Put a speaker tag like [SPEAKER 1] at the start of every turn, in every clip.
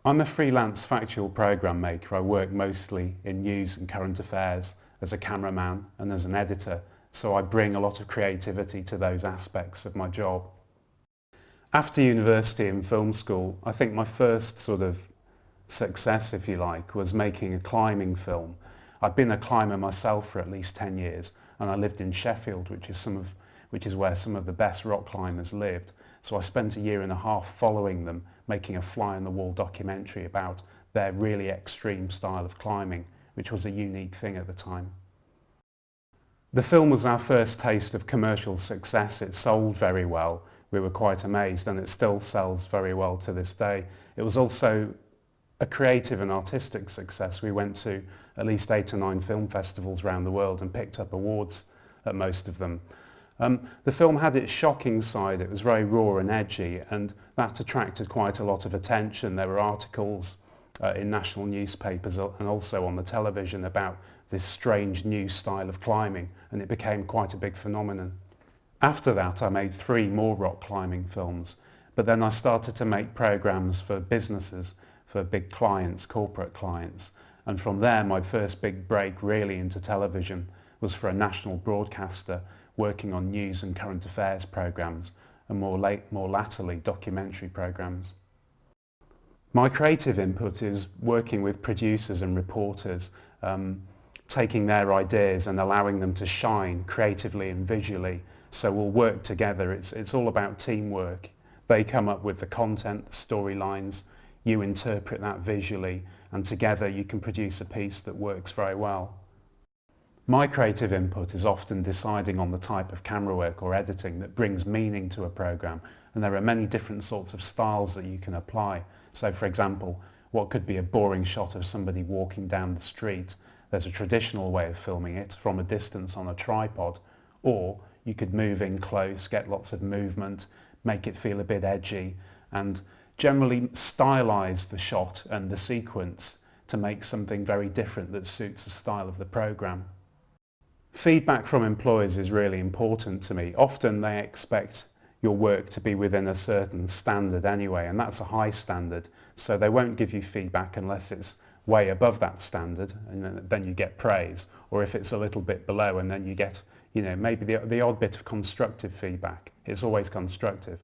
[SPEAKER 1] I'm a freelance factual program maker. I work mostly in news and current affairs as a cameraman and as an editor, so I bring a lot of creativity to those aspects of my job. After university and film school, I think my first sort of success, if you like, was making a climbing film. I'd been a climber myself for at least 10 years, and I lived in Sheffield, which is where some of the best rock climbers lived. So I spent a year and a half following them, making a fly-on-the-wall documentary about their really extreme style of climbing, which was a unique thing at the time. The film was our first taste of commercial success. It sold very well. We were quite amazed, and it still sells very well to this day. It was also a creative and artistic success. We went to at least 8 or 9 film festivals around the world and picked up awards at most of them. The film had its shocking side. It was very raw and edgy, and that attracted quite a lot of attention. There were articles in national newspapers and also on the television about this strange new style of climbing, and it became quite a big phenomenon. After that, I made 3 more rock climbing films, but then I started to make programs for businesses, for big clients, corporate clients, and from there my first big break really into television was for a national broadcaster working on news and current affairs programs, and more latterly documentary programs. My creative input is working with producers and reporters, taking their ideas and allowing them to shine creatively and visually, so we'll work together. It's all about teamwork. They come up with the content, the storylines, you interpret that visually, and together you can produce a piece that works very well. My creative input is often deciding on the type of camera work or editing that brings meaning to a program, and there are many different sorts of styles that you can apply. So for example, what could be a boring shot of somebody walking down the street, there's a traditional way of filming it from a distance on a tripod, or you could move in close, get lots of movement, make it feel a bit edgy, and generally stylize the shot and the sequence to make something very different that suits the style of the program. Feedback from employers is really important to me. Often they expect your work to be within a certain standard anyway, and that's a high standard, so they won't give you feedback unless it's way above that standard, and then you get praise, or if it's a little bit below, and then you get, maybe the odd bit of constructive feedback. It's always constructive.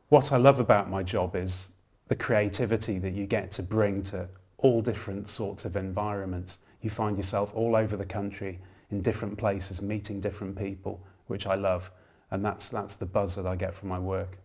[SPEAKER 1] What I love about my job is the creativity that you get to bring to all different sorts of environments. You find yourself all over the country in different places, meeting different people, which I love, and that's the buzz that I get from my work.